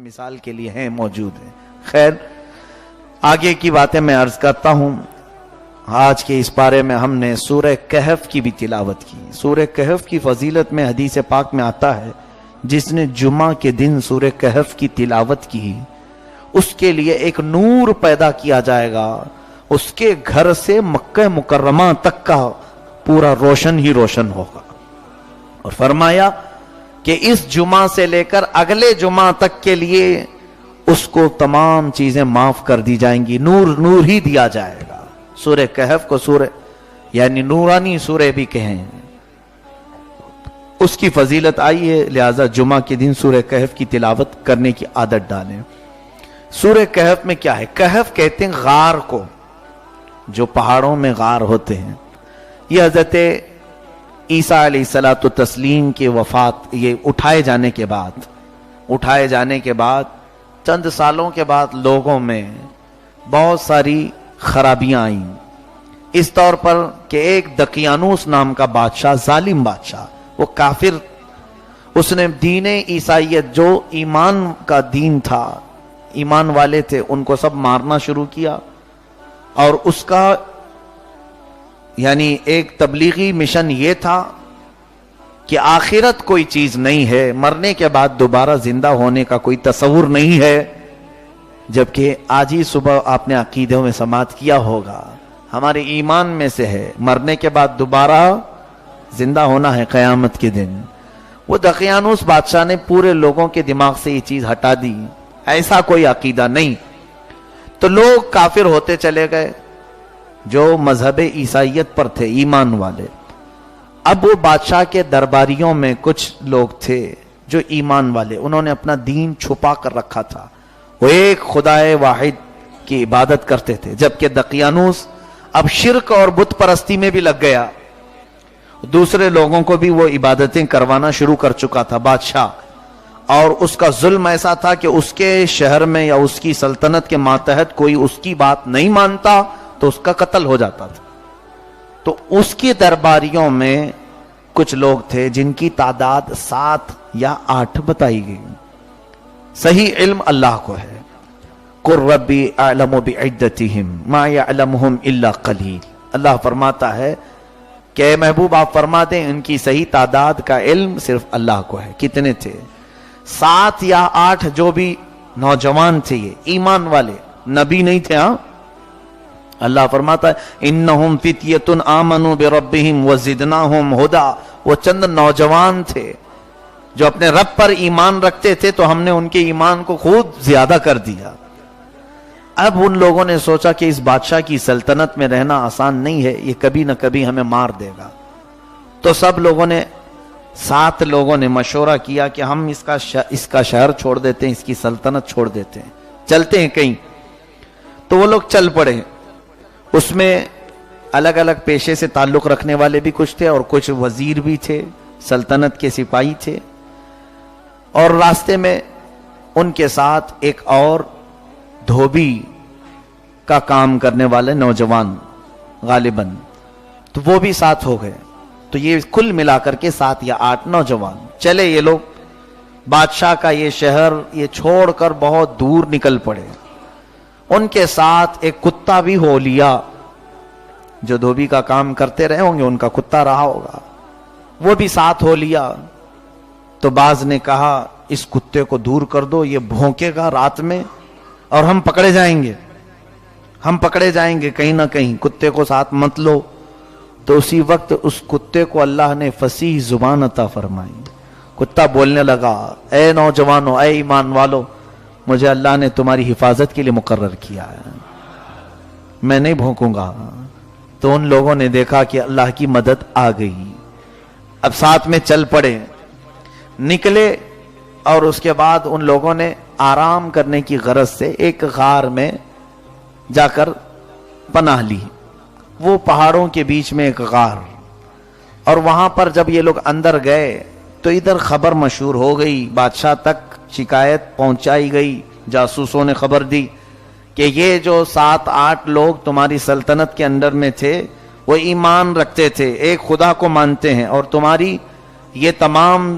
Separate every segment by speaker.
Speaker 1: مثال کے لیے ہیں، موجود ہیں۔ خیر، آگے کی باتیں میں عرض کرتا ہوں۔ آج کے اس پارے میں ہم نے سورہ کہف کی بھی تلاوت کی۔ سورہ کہف کی فضیلت میں حدیث پاک میں آتا ہے، جس نے جمعہ کے دن سورہ کہف کی تلاوت کی، اس کے لیے ایک نور پیدا کیا جائے گا، اس کے گھر سے مکہ مکرمہ تک کا پورا روشن ہی روشن ہوگا۔ اور فرمایا کہ اس جمعہ سے لے کر اگلے جمعہ تک کے لیے اس کو تمام چیزیں معاف کر دی جائیں گی، نور نور ہی دیا جائے گا۔ سورہ کہف کو سورہ یعنی نورانی سورہ بھی کہیں، اس کی فضیلت آئی ہے، لہذا جمعہ کے دن سورہ کہف کی تلاوت کرنے کی عادت ڈالیں۔ سورہ کہف میں کیا ہے؟ کہف کہتے ہیں غار کو، جو پہاڑوں میں غار ہوتے ہیں۔ یہ حضرت عیسیٰ علیہ الصلوۃ والتسلیم کی وفات، یہ اٹھائے جانے کے بعد چند سالوں کے بعد لوگوں میں بہت ساری خرابیاں آئیں، اس طور پر کہ ایک دقیانوس نام کا بادشاہ، ظالم بادشاہ، وہ کافر، اس نے دین عیسائیت جو ایمان کا دین تھا، ایمان والے تھے، ان کو سب مارنا شروع کیا۔ اور اس کا یعنی ایک تبلیغی مشن یہ تھا کہ آخرت کوئی چیز نہیں ہے، مرنے کے بعد دوبارہ زندہ ہونے کا کوئی تصور نہیں ہے، جبکہ آج ہی صبح آپ نے عقیدوں میں سماعت کیا ہوگا، ہمارے ایمان میں سے ہے مرنے کے بعد دوبارہ زندہ ہونا ہے قیامت کے دن۔ وہ دقیانوس بادشاہ نے پورے لوگوں کے دماغ سے یہ چیز ہٹا دی، ایسا کوئی عقیدہ نہیں۔ تو لوگ کافر ہوتے چلے گئے جو مذہب عیسائیت پر تھے، ایمان والے۔ اب وہ بادشاہ کے درباریوں میں کچھ لوگ تھے جو ایمان والے، انہوں نے اپنا دین چھپا کر رکھا تھا، وہ ایک خدائے واحد کی عبادت کرتے تھے، جبکہ دقیانوس اب شرک اور بت پرستی میں بھی لگ گیا، دوسرے لوگوں کو بھی وہ عبادتیں کروانا شروع کر چکا تھا بادشاہ، اور اس کا ظلم ایسا تھا کہ اس کے شہر میں یا اس کی سلطنت کے ماتحت کوئی اس کی بات نہیں مانتا تو اس کا قتل ہو جاتا تھا۔ تو اس کی درباریوں میں کچھ لوگ تھے جن کی تعداد 7 یا 8 بتائی گئی۔ صحیح علم اللہ کو ہے، قُلْ رَبِّي أَعْلَمُ بِعِدَّتِهِمْ مَا يَعْلَمُهُمْ إِلَّا قَلِيلٌ۔ اللہ فرماتا ہے کہ اے محبوب آپ فرما دیں ان کی صحیح تعداد کا علم صرف اللہ کو ہے۔ کتنے تھے؟ 7 یا 8 جو بھی نوجوان تھے، یہ ایمان والے، نبی نہیں تھے۔ ہاں، اللہ فرماتا ہے انہم فتیۃ آمنوا بربہم وزدناہم ھدی، وہ چند نوجوان تھے جو اپنے رب پر ایمان رکھتے تھے تو ہم نے ان کے ایمان کو خود زیادہ کر دیا۔ اب ان لوگوں نے سوچا کہ اس بادشاہ کی سلطنت میں رہنا آسان نہیں ہے، یہ کبھی نہ کبھی ہمیں مار دے گا۔ تو سب لوگوں نے 7 لوگوں نے مشورہ کیا کہ ہم اس کا شہر چھوڑ دیتے ہیں، اس کی سلطنت چھوڑ دیتے ہیں، چلتے ہیں کہیں۔ تو وہ لوگ چل پڑے۔ اس میں الگ الگ پیشے سے تعلق رکھنے والے بھی کچھ تھے اور کچھ وزیر بھی تھے، سلطنت کے سپاہی تھے، اور راستے میں ان کے ساتھ ایک اور دھوبی کا کام کرنے والے نوجوان غالباً، تو وہ بھی ساتھ ہو گئے۔ تو یہ کل ملا کر کے 7 یا 8 نوجوان چلے۔ یہ لوگ بادشاہ کا یہ شہر یہ چھوڑ کر بہت دور نکل پڑے۔ ان کے ساتھ ایک کتا بھی ہو لیا، جو دھوبی کا کام کرتے رہے ہوں گے ان کا کتا رہا ہوگا، وہ بھی ساتھ ہو لیا۔ تو بعض نے کہا اس کتے کو دور کر دو، یہ بھونکے گا رات میں اور ہم پکڑے جائیں گے کہیں نہ کہیں، کتے کو ساتھ مت لو۔ تو اسی وقت اس کتے کو اللہ نے فصیح زبان عطا فرمائی، کتا بولنے لگا، اے نوجوانوں، اے ایمان والو، مجھے اللہ نے تمہاری حفاظت کے لیے مقرر کیا ہے، میں نہیں بھونکوں گا۔ تو ان لوگوں نے دیکھا کہ اللہ کی مدد آ گئی، اب ساتھ میں چل پڑے، نکلے، اور اس کے بعد ان لوگوں نے آرام کرنے کی غرض سے ایک غار میں جا کر پناہ لی۔ وہ پہاڑوں کے بیچ میں ایک غار، اور وہاں پر جب یہ لوگ اندر گئے تو ادھر خبر مشہور ہو گئی، بادشاہ تک شکایت پہنچائی گئی، جاسوسوں نے خبر دی کہ یہ جو 7-8 لوگ تمہاری سلطنت کے اندر میں تھے وہ ایمان رکھتے تھے، ایک خدا کو مانتے ہیں، اور تمہاری یہ تمام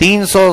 Speaker 1: 300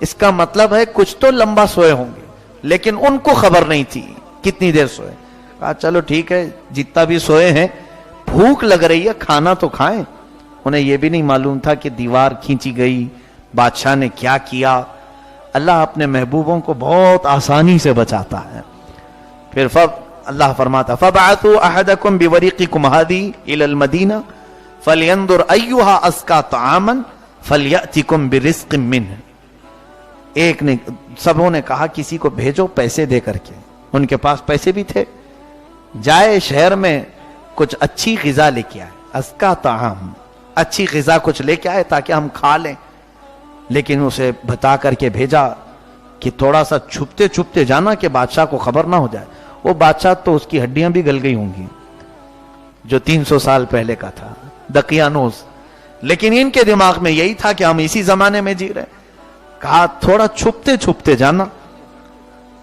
Speaker 1: اس کا مطلب ہے کچھ تو لمبا سوئے ہوں گے، لیکن ان کو خبر نہیں تھی کتنی دیر سوئے. کہا چلو ٹھیک ہے، جتنا بھی سوئے ہیں بھوک لگ رہی ہے، کھانا تو کھائیں. انہیں یہ بھی نہیں معلوم تھا کہ دیوار کھینچی گئی، بادشاہ نے کیا کیا. اللہ اپنے محبوبوں کو بہت آسانی سے بچاتا ہے. پھر اللہ فرماتا فَبَعَثُوا أَحَدَكُمْ بِوَرِقِكُمْ هَذِهِ إِلَى الْمَدِينَةِ فَلْيَنْظُرْ أَيُّهَا أَزْكَىٰ طَعَامًا فَلْيَأْتِكُمْ بِرِزْقٍ مِّنْهُ. ایک نے، سبوں نے کہا کسی کو بھیجو پیسے دے کر کے. ان کے پاس پیسے بھی تھے، جائے شہر میں کچھ اچھی غذا لے کے آئے. ازکا طعام، اچھی غذا کچھ لے کے آئے تاکہ ہم کھا لیں. لیکن اسے بتا کر کے بھیجا کہ تھوڑا سا چھپتے چھپتے جانا کہ بادشاہ کو خبر نہ ہو جائے. وہ بادشاہ تو اس کی ہڈیاں بھی گل گئی ہوں گی جو 300 سال پہلے کا تھا، دقیانوس. لیکن ان کے دماغ میں یہی تھا کہ ہم اسی زمانے میں جی رہے. کہا تھوڑا چھپتے چھپتے جانا.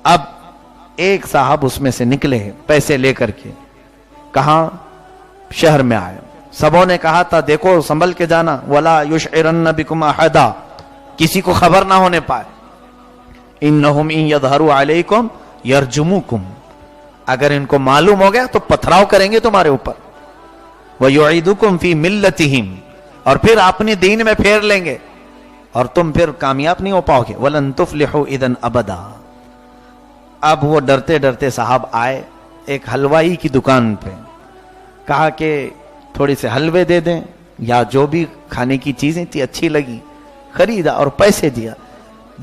Speaker 1: اب ایک صاحب اس میں سے نکلے پیسے لے کر کے، کہاں؟ شہر میں آئے. سبوں نے کہا تھا دیکھو سنبھل کے جانا، وَلَا يُشْعِرَنَّ بِكُمْ أَحَدًا، کسی کو خبر نہ ہونے پائے. إِنَّهُمْ إِن يَظْهَرُوا عَلَيْكُمْ يَرْجُمُوكُمْ، اگر ان کو معلوم ہو گیا تو پتھراؤ کریں گے تمہارے اوپر. وَيُعِيدُكُمْ فِي مِلَّتِهِمْ، اور پھر اپنے دین میں پھیر لیں گے اور تم پھر کامیاب نہیں ہو پاؤ گے. وَلَن تُفْلِحُوا إِذًا أَبَدًا. اب وہ ڈرتے ڈرتے صاحب آئے ایک حلوائی کی دکان پہ. کہا کہ تھوڑی سے حلوے دے دیں، یا جو بھی کھانے کی چیزیں تھی اچھی لگی، خریدا اور پیسے دیا.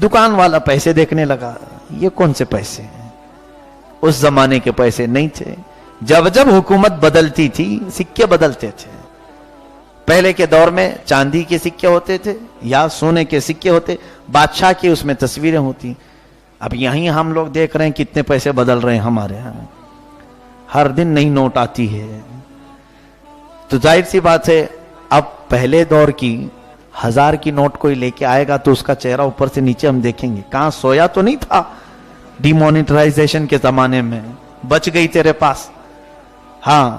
Speaker 1: دکان والا پیسے دیکھنے لگا، یہ کون سے پیسے ہیں؟ اس زمانے کے پیسے نہیں تھے. جب جب حکومت بدلتی تھی سکے بدلتے تھے. پہلے کے دور میں چاندی کے سکے ہوتے تھے یا سونے کے سکے ہوتے، بادشاہ کی اس میں تصویریں ہوتی. اب یہیں ہم لوگ دیکھ رہے ہیں کتنے پیسے بدل رہے ہیں ہمارے ہاں، ہر دن نئی نوٹ آتی ہے. تو ظاہر سی بات ہے اب پہلے دور کی 1000 کی نوٹ کوئی لے کے آئے گا تو اس کا چہرہ اوپر سے نیچے ہم دیکھیں گے. کہاں سویا تو نہیں تھا ڈی مانیٹرائزیشن کے زمانے میں، بچ گئی تیرے پاس. ہاں،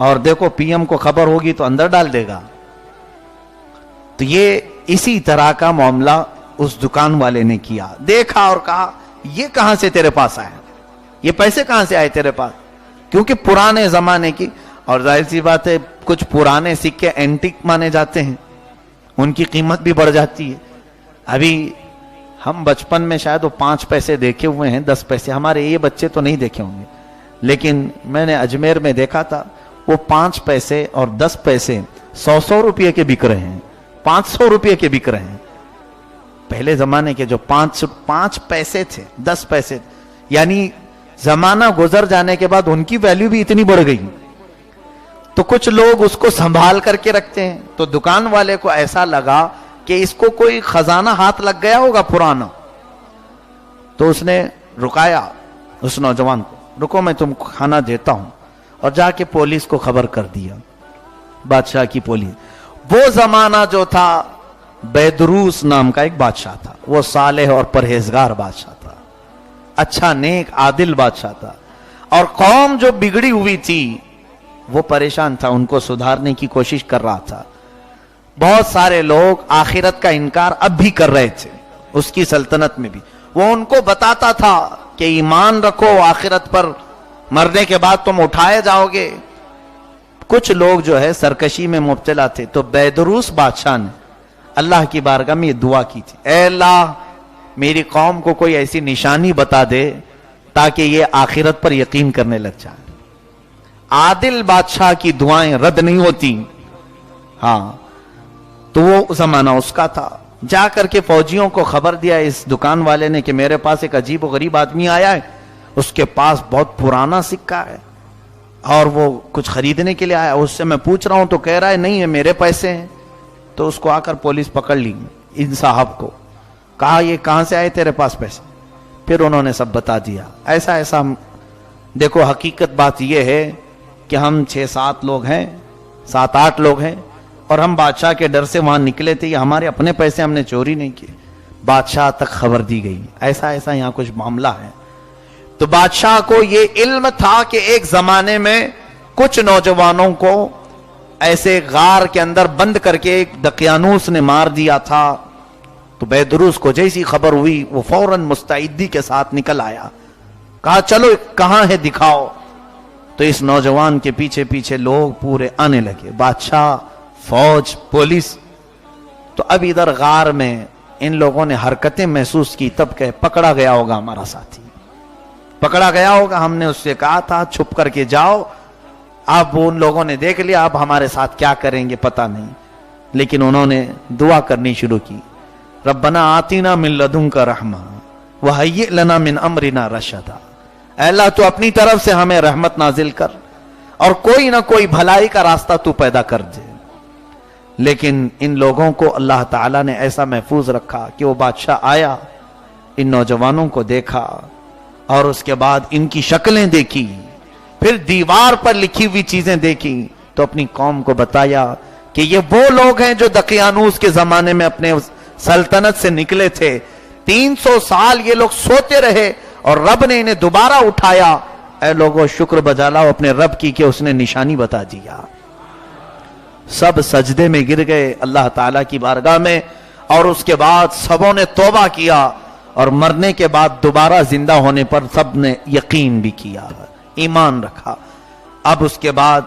Speaker 1: اور دیکھو پی ایم کو خبر ہوگی تو اندر ڈال دے گا. تو یہ اسی طرح کا معاملہ اس دکان والے نے کیا. دیکھا اور کہا یہ کہاں سے تیرے پاس آئے، یہ پیسے کہاں سے آئے تیرے پاس؟ کیونکہ پرانے زمانے کی، اور ظاہر سی بات ہے کچھ پرانے سکے اینٹک مانے جاتے ہیں، ان کی قیمت بھی بڑھ جاتی ہے. ابھی ہم بچپن میں شاید وہ 5 پیسے دیکھے ہوئے ہیں، 10 پیسے. ہمارے یہ بچے تو نہیں دیکھے ہوں گے، لیکن میں نے اجمیر میں دیکھا تھا وہ 5 پیسے اور 10 پیسے 100 روپے کے بک رہے ہیں، 500 روپے کے بک رہے ہیں. پہلے زمانے کے جو 5 پیسے تھے، 10 پیسے، یعنی زمانہ گزر جانے کے بعد ان کی ویلیو بھی اتنی بڑھ گئی. تو کچھ لوگ اس کو سنبھال کر کے رکھتے ہیں. تو دکان والے کو ایسا لگا کہ اس کو کوئی خزانہ ہاتھ لگ گیا ہوگا پرانا. تو اس نے رکایا اس نوجوان کو، رکو میں تم کو کھانا دیتا ہوں. اور جا کے پولیس کو خبر کر دیا، بادشاہ کی پولیس. وہ زمانہ جو تھا بیدروس نام کا ایک بادشاہ تھا، وہ صالح اور پرہیزگار بادشاہ تھا، اچھا نیک عادل بادشاہ تھا. اور قوم جو بگڑی ہوئی تھی وہ پریشان تھا، ان کو سدھارنے کی کوشش کر رہا تھا. بہت سارے لوگ آخرت کا انکار اب بھی کر رہے تھے اس کی سلطنت میں بھی. وہ ان کو بتاتا تھا کہ ایمان رکھو، آخرت پر مرنے کے بعد تم اٹھائے جاؤ گے. کچھ لوگ جو ہے سرکشی میں مبتلا تھے. تو بیدروس بادشاہ نے اللہ کی بارگاہ میں یہ دعا کی تھی، اے اللہ میری قوم کو کوئی ایسی نشانی بتا دے تاکہ یہ آخرت پر یقین کرنے لگ جائے. عادل بادشاہ کی دعائیں رد نہیں ہوتی. ہاں، تو وہ زمانہ اس کا تھا. جا کر کے فوجیوں کو خبر دیا اس دکان والے نے کہ میرے پاس ایک عجیب و غریب آدمی آیا ہے، اس کے پاس بہت پرانا سکہ ہے اور وہ کچھ خریدنے کے لیے آیا. اس سے میں پوچھ رہا ہوں تو کہہ رہا ہے نہیں، ہے میرے پیسے ہیں. تو اس کو آ کر پولیس پکڑ لی، ان صاحب کو. کہا یہ کہاں سے آئے تیرے پاس پیسے؟ پھر انہوں نے سب بتا دیا. ایسا ایسا. دیکھو حقیقت بات یہ ہے کہ ہم 6-7 لوگ ہیں، 7-8 لوگ ہیں، اور ہم بادشاہ کے ڈر سے وہاں نکلے تھے. یہ ہمارے اپنے پیسے، ہم نے چوری نہیں کیے. بادشاہ تک خبر دی گئی ایسا ایسا یہاں کچھ معاملہ ہے. تو بادشاہ کو یہ علم تھا کہ ایک زمانے میں کچھ نوجوانوں کو ایسے غار کے اندر بند کر کے ایک دقیانوس نے مار دیا تھا. تو بیدروس کو جیسی خبر ہوئی وہ فوراً مستعدی کے ساتھ نکل آیا, کہا چلو کہاں ہے دکھاؤ. تو اس نوجوان کے پیچھے پیچھے لوگ پورے آنے لگے, بادشاہ, فوج, پولیس. تو اب ادھر غار میں ان لوگوں نے حرکتیں محسوس کی, تب کہ پکڑا گیا ہوگا ہمارا ساتھی, پکڑا گیا ہوگا, ہم نے اس سے کہا تھا چھپ کر کے جاؤ. اب ان لوگوں نے دیکھ لیا, اب ہمارے ساتھ کیا کریں گے پتہ نہیں. لیکن انہوں نے دعا کرنی شروع کی, ربنا آتینا من لدنک رحمہ وہیئ لنا من امرنا رشدا. اے اللہ تو اپنی طرف سے ہمیں رحمت نازل کر اور کوئی نہ کوئی بھلائی کا راستہ تو پیدا کر دے. لیکن ان لوگوں کو اللہ تعالیٰ نے ایسا محفوظ رکھا کہ وہ بادشاہ آیا, ان نوجوانوں کو دیکھا اور اس کے بعد ان کی شکلیں دیکھی, پھر دیوار پر لکھی ہوئی چیزیں دیکھی, تو اپنی قوم کو بتایا کہ یہ وہ لوگ ہیں جو دقیانوس کے زمانے میں اپنے سلطنت سے نکلے تھے. 300 سال یہ لوگ سوتے رہے اور رب نے انہیں دوبارہ اٹھایا. اے لوگوں شکر بجا لاؤ اپنے رب کی کہ اس نے نشانی بتا دیا. سب سجدے میں گر گئے اللہ تعالیٰ کی بارگاہ میں, اور اس کے بعد سبوں نے توبہ کیا, اور مرنے کے بعد دوبارہ زندہ ہونے پر سب نے یقین بھی کیا, ایمان رکھا. اب اس کے بعد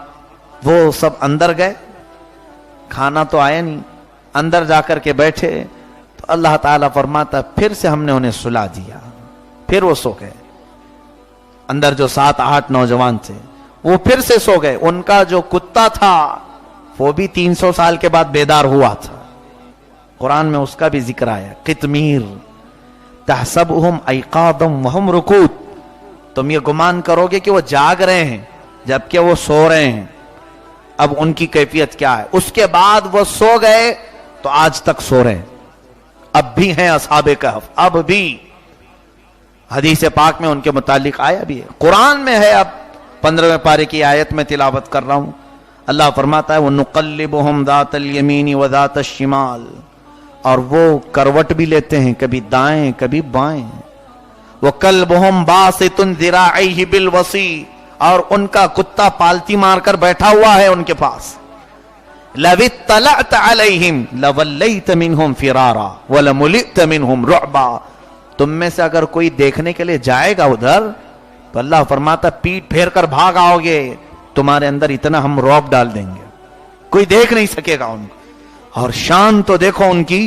Speaker 1: وہ سب اندر گئے, کھانا تو آیا نہیں, اندر جا کر کے بیٹھے تو اللہ تعالیٰ فرماتا پھر سے ہم نے انہیں سلا دیا, پھر وہ سو گئے. اندر جو 7-8 نوجوان تھے وہ پھر سے سو گئے. ان کا جو کتا تھا وہ بھی 300 سال کے بعد بیدار ہوا تھا. قرآن میں اس کا بھی ذکر آیا, قطمیر تحسبهم ایقاظا وهم رقود. تم یہ گمان کرو گے کہ وہ جاگ رہے ہیں جبکہ وہ سو رہے ہیں. اب ان کی کیفیت کیا ہے؟ اس کے بعد وہ سو گئے تو آج تک سو رہے ہیں, اب بھی ہیں اصحاب کہف, اب بھی. حدیث پاک میں ان کے متعلق آیا بھی ہے, قرآن میں ہے. اب 15ویں پارے کی آیت میں تلاوت کر رہا ہوں. اللہ فرماتا ہے وَنُقَلِّبُهُمْ ذَاتَ الْيَمِينِ وَذَاتَ الشِّمَالِ, اور وہ کروٹ بھی لیتے ہیں, کبھی دائیں کبھی بائیں. وَكَلْبُهُمْ بَاسِطٌ ذِرَاعَيْهِ بِالْوَصِيِّ, اور ان کا کتا پالتی مار کر بیٹھا ہوا ہے ان کے پاس. لَوِ اطَّلَعْتَ عَلَيْهِمْ لَوَلَّيْتَ مِنْهُمْ فِرَارًا وَلَمُلِئْتَ مِنْهُمْ رُعْبًا. تم میں سے اگر کوئی دیکھنے کے لیے جائے گا ادھر تو اللہ فرماتا پیٹ پھیر کر بھاگ آؤ گے, تمہارے اندر اتنا ہم رعب ڈال دیں گے, کوئی دیکھ نہیں سکے گا ان کو. اور شان تو دیکھو ان کی.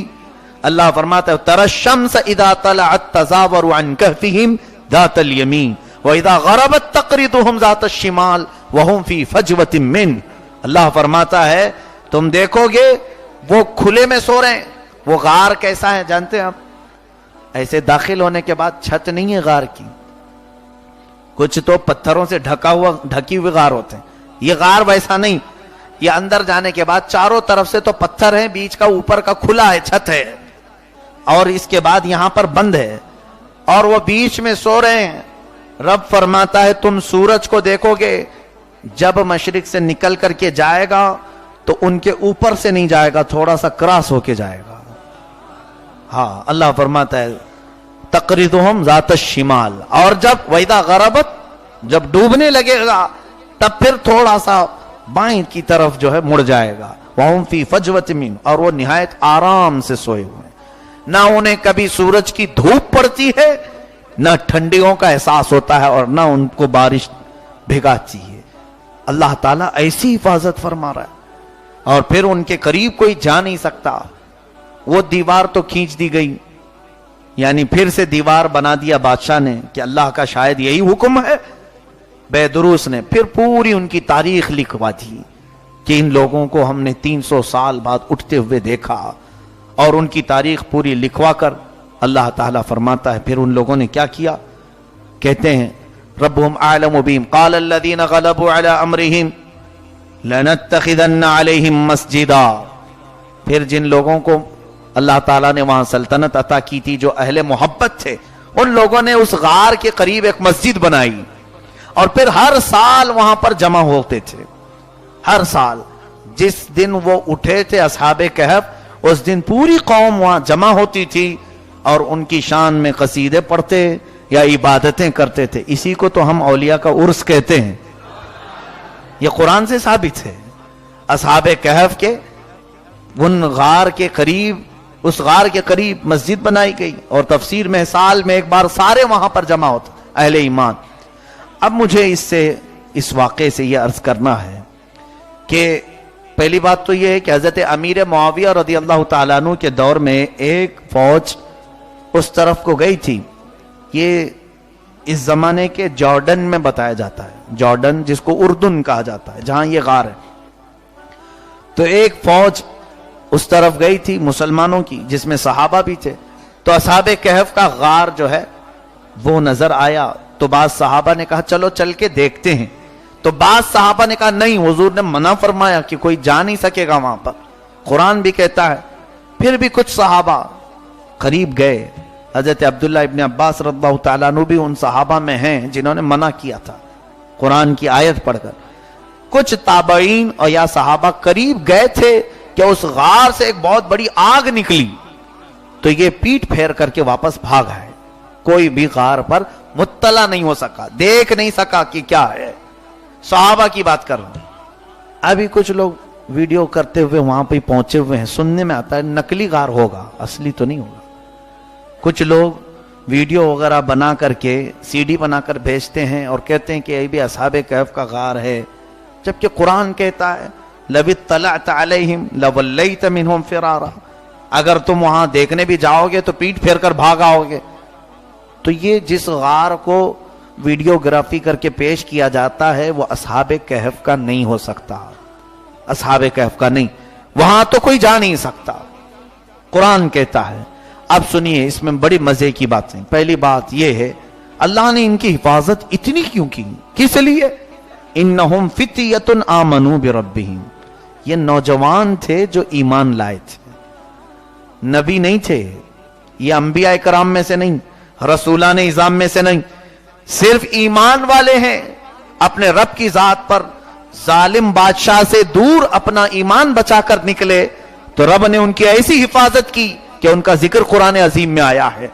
Speaker 1: اللہ فرماتا ہے تَرَى الشَّمْسَ إِذَا طَلَعَتْ تَزَاوَرُ عَنْ كَهْفِهِمْ ذَاتَ الْيَمِينِ وَإِذَا غَرَبَتْ تَقْرِضُهُمْ ذَاتَ الشِّمَالِ وَهُمْ فِي فَجْوَةٍ مِّنْهُ. اللہ فرماتا ہے تم دیکھو گے وہ کھلے میں سو رہے ہیں. وہ غار کیسا ہے جانتے ہیں آپ؟ ایسے داخل ہونے کے بعد چھت نہیں ہے غار کی, کچھ تو پتھروں سے ڈھکی ہوئے غار ہوتے ہیں. یہ غار ویسا نہیں, یہ اندر جانے کے بعد چاروں طرف سے تو پتھر ہیں, بیچ کا اوپر کا کھلا ہے, چھت ہے, اور اس کے بعد یہاں پر بند ہے, اور وہ بیچ میں سو رہے ہیں. رب فرماتا ہے تم سورج کو دیکھو گے جب مشرق سے نکل کر کے جائے گا تو ان کے اوپر سے نہیں جائے گا, تھوڑا سا کراس ہو کے جائے گا. ہاں اللہ فرماتا ہے تقریضہم ذات الشمال, اور جب وَإِذَا غَرَبَتْ, جب ڈوبنے لگے گا تب پھر تھوڑا سا بائیں کی طرف جو ہے مڑ جائے گا. وَهُمْ فِي فَجْوَةٍ مِّنْهُ, اور وہ نہایت آرام سے سوئے ہوئے ہیں. نہ انہیں کبھی سورج کی دھوپ پڑتی ہے, نہ ٹھنڈیوں کا احساس ہوتا ہے, اور نہ ان کو بارش بھگاتی ہے. اللہ تعالیٰ ایسی حفاظت فرما رہا ہے. اور پھر ان کے قریب کوئی جا نہیں سکتا. وہ دیوار تو کھینچ دی گئی, یعنی پھر سے دیوار بنا دیا بادشاہ نے کہ اللہ کا شاید یہی حکم ہے. بیدروس نے پھر پوری ان کی تاریخ لکھوا دی کہ ان لوگوں کو ہم نے 300 سال بعد اٹھتے ہوئے دیکھا, اور ان کی تاریخ پوری لکھوا کر اللہ تعالیٰ فرماتا ہے پھر ان لوگوں نے کیا کیا. کہتے ہیں ربهم اعلم بهم قال الذين غلبوا على امرهم لنتخذن عليهم مسجدا. پھر جن لوگوں کو اللہ تعالیٰ نے وہاں سلطنت عطا کی تھی, جو اہل محبت تھے, ان لوگوں نے اس غار کے قریب ایک مسجد بنائی, اور پھر ہر سال وہاں پر جمع ہوتے تھے. ہر سال جس دن وہ اٹھے تھے اصحاب کہف, اس دن پوری قوم وہاں جمع ہوتی تھی, اور ان کی شان میں قصیدے پڑھتے یا عبادتیں کرتے تھے. اسی کو تو ہم اولیاء کا عرس کہتے ہیں. یہ قرآن سے ثابت ہے. اصحاب کہف کے ان غار کے قریب اس غار کے قریب مسجد بنائی گئی اور تفسیر میں سال میں ایک بار سارے وہاں پر جمع ہوتے اہل ایمان۔ اب مجھے اس واقعے سے یہ عرض کرنا ہے کہ پہلی بات تو یہ ہے کہ حضرت امیر معاویہ رضی اللہ تعالیٰ عنہ کے دور میں ایک فوج اس طرف کو گئی تھی۔ یہ اس زمانے کے جارڈن میں بتایا جاتا ہے، جارڈن جس کو اردن کہا جاتا ہے، جہاں یہ غار ہے۔ تو ایک فوج اس طرف گئی تھی مسلمانوں کی، جس میں صحابہ بھی تھے۔ تو اصحاب کہف کا غار جو ہے وہ نظر آیا، تو بعض صحابہ نے کہا چلو چل کے دیکھتے ہیں۔ تو بعض صحابہ نے کہا نہیں، حضور نے منع فرمایا کہ کوئی جا نہیں سکے گا وہاں پر، قرآن بھی کہتا ہے۔ پھر بھی کچھ صحابہ قریب گئے۔ حضرت عبداللہ ابن عباس رضی اللہ تعالیٰ عنہ بھی ان صحابہ میں ہیں جنہوں نے منع کیا تھا قرآن کی آیت پڑھ کر۔ کچھ تابعین اور یا صحابہ قریب گئے تھے کہ اس غار سے ایک بہت بڑی آگ نکلی، تو یہ پیٹ پھیر کر کے واپس بھاگ آئے۔ کوئی بھی غار پر مطلع نہیں ہو سکا، دیکھ نہیں سکا کہ کیا ہے۔ صحابہ کی بات کر رہا ہوں۔ ابھی کچھ لوگ ویڈیو کرتے ہوئے وہاں پہ پہنچے ہوئے ہیں، سننے میں آتا ہے نقلی غار ہوگا، اصلی تو نہیں ہوگا۔ کچھ لوگ ویڈیو وغیرہ بنا کر کے سی ڈی بنا کر بھیجتے ہیں اور کہتے ہیں کہ یہ بھی اصحاب کہف کا غار ہے، جبکہ قرآن کہتا ہے لَوِ اطَّلَعْتَ عَلَيْهِمْ لَوَلَّيْتَ مِنْهُمْ فِرَارًا، اگر تم وہاں دیکھنے بھی جاؤ گے تو پیٹ پھیر کر بھاگ آؤ گے۔ تو یہ جس غار کو ویڈیوگرافی کر کے پیش کیا جاتا ہے وہ اصحاب کہف کا نہیں ہو سکتا، اصحاب کہف کا نہیں، وہاں تو کوئی جا نہیں سکتا، قرآن کہتا ہے۔ اب سنیے اس میں بڑی مزے کی باتیں۔ پہلی بات یہ ہے اللہ نے ان کی حفاظت اتنی کیوں کی، کس لیے؟ انہم فتیۃ آمنوا بربہم، یہ نوجوان تھے جو ایمان لائے تھے، نبی نہیں تھے، یہ انبیاء کرام میں سے نہیں، رسولان اعظام میں سے نہیں، صرف ایمان والے ہیں، اپنے رب کی ذات پر ظالم بادشاہ سے دور اپنا ایمان بچا کر نکلے، تو رب نے ان کی ایسی حفاظت کی کہ ان کا ذکر قرآن عظیم میں آیا ہے۔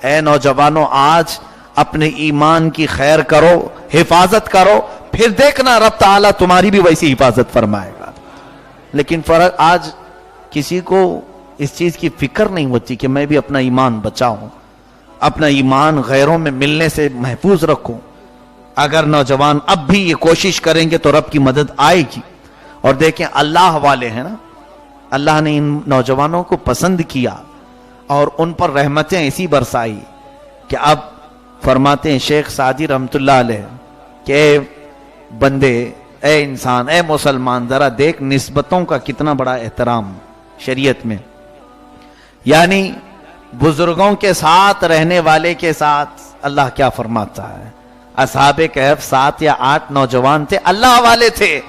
Speaker 1: اے نوجوانوں، آج اپنے ایمان کی خیر کرو، حفاظت کرو، پھر دیکھنا رب تعالیٰ تمہاری بھی ویسی حفاظت فرمائے گا۔ لیکن فرق آج کسی کو اس چیز کی فکر نہیں ہوتی کہ میں بھی اپنا ایمان بچاؤں، اپنا ایمان غیروں میں ملنے سے محفوظ رکھوں۔ اگر نوجوان اب بھی یہ کوشش کریں گے تو رب کی مدد آئے گی۔ اور دیکھیں اللہ والے ہیں نا، اللہ نے ان نوجوانوں کو پسند کیا اور ان پر رحمتیں ایسی برسائی کہ اب فرماتے ہیں شیخ سعدی رحمت اللہ علیہ کہ اے بندے، اے انسان، اے مسلمان، ذرا دیکھ نسبتوں کا کتنا بڑا احترام شریعت میں، یعنی بزرگوں کے ساتھ رہنے والے کے ساتھ اللہ کیا فرماتا ہے۔ اصحاب کہف 7 یا 8 نوجوان تھے، اللہ والے تھے۔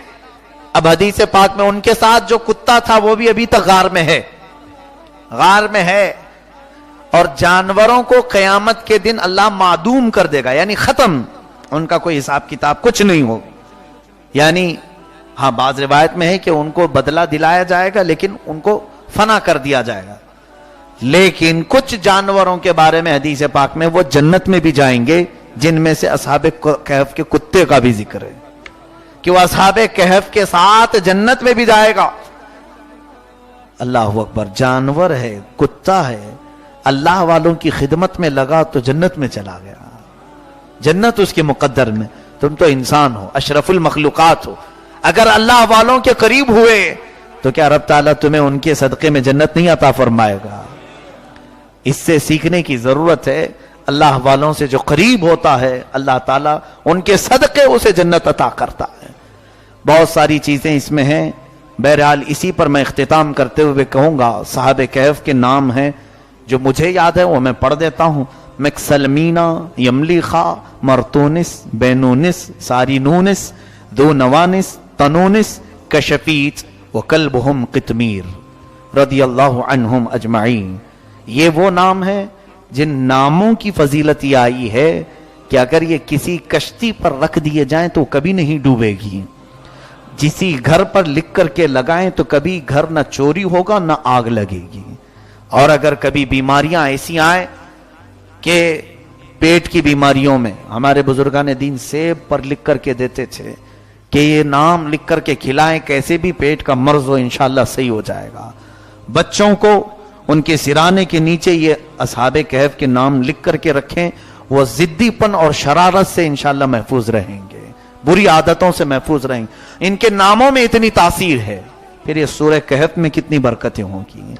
Speaker 1: اب حدیث پاک میں ان کے ساتھ جو کتا تھا وہ بھی ابھی تک غار میں ہے، غار میں ہے۔ اور جانوروں کو قیامت کے دن اللہ معدوم کر دے گا، یعنی ختم، ان کا کوئی حساب کتاب کچھ نہیں ہو۔ یعنی ہاں بعض روایت میں ہے کہ ان کو بدلہ دلایا جائے گا لیکن ان کو فنا کر دیا جائے گا۔ لیکن کچھ جانوروں کے بارے میں حدیث پاک میں وہ جنت میں بھی جائیں گے، جن میں سے اصحاب کہف کے کتے کا بھی ذکر ہے کہ وہ اصحاب کہف کے ساتھ جنت میں بھی جائے گا۔ اللہ اکبر، جانور ہے، کتا ہے، اللہ والوں کی خدمت میں لگا تو جنت میں چلا گیا، جنت اس کے مقدر میں۔ تم تو انسان ہو، اشرف المخلوقات ہو، اگر اللہ والوں کے قریب ہوئے تو کیا رب تعالیٰ تمہیں ان کے صدقے میں جنت نہیں عطا فرمائے گا؟ اس سے سیکھنے کی ضرورت ہے۔ اللہ والوں سے جو قریب ہوتا ہے اللہ تعالیٰ ان کے صدقے اسے جنت عطا کرتا ہے۔ بہت ساری چیزیں اس میں ہیں، بہرحال اسی پر میں اختتام کرتے ہوئے کہوں گا صحابہ کہف کے نام ہیں جو مجھے یاد ہے وہ میں پڑھ دیتا ہوں۔ مکسلمینا، یملیخا، مرتونس، بینونس، سارینونس، ذو نوانس، تنونس، کشفیت وکلبہم قطمیر رضی اللہ عنہم اجمعین۔ یہ وہ نام ہیں جن ناموں کی فضیلت یہ آئی ہے کہ اگر یہ کسی کشتی پر رکھ دیے جائیں تو کبھی نہیں ڈوبے گی، جسی گھر پر لکھ کر کے لگائیں تو کبھی گھر نہ چوری ہوگا نہ آگ لگے گی۔ اور اگر کبھی بیماریاں ایسی آئیں کہ پیٹ کی بیماریوں میں ہمارے بزرگان دین سیب پر لکھ کر کے دیتے تھے کہ یہ نام لکھ کر کے کھلائیں، کیسے بھی پیٹ کا مرض ہو انشاءاللہ صحیح ہو جائے گا۔ بچوں کو ان کے سرانے کے نیچے یہ اصحاب کہف کے نام لکھ کر کے رکھیں، وہ ضدی پن اور شرارت سے انشاءاللہ محفوظ رہیں گے، بری عادتوں سے محفوظ رہیں گے۔ ان کے ناموں میں اتنی تاثیر ہے، پھر یہ سورہ کہف میں کتنی برکتیں ہوں گی۔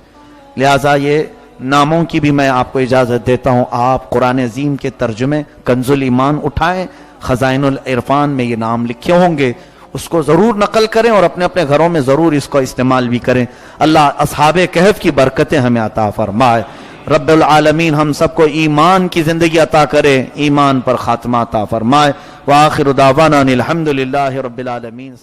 Speaker 1: لہٰذا یہ ناموں کی بھی میں آپ کو اجازت دیتا ہوں، آپ قرآن عظیم کے ترجمے کنز الایمان اٹھائیں، خزائن العرفان میں یہ نام لکھے ہوں گے، اس کو ضرور نقل کریں اور اپنے اپنے گھروں میں ضرور اس کو استعمال بھی کریں۔ اللہ اصحاب کہف کی برکتیں ہمیں عطا فرمائے۔ رب العالمین ہم سب کو ایمان کی زندگی عطا کرے، ایمان پر خاتمہ عطا فرمائے۔ وآخر دعوانا الحمدللہ رب العالمین۔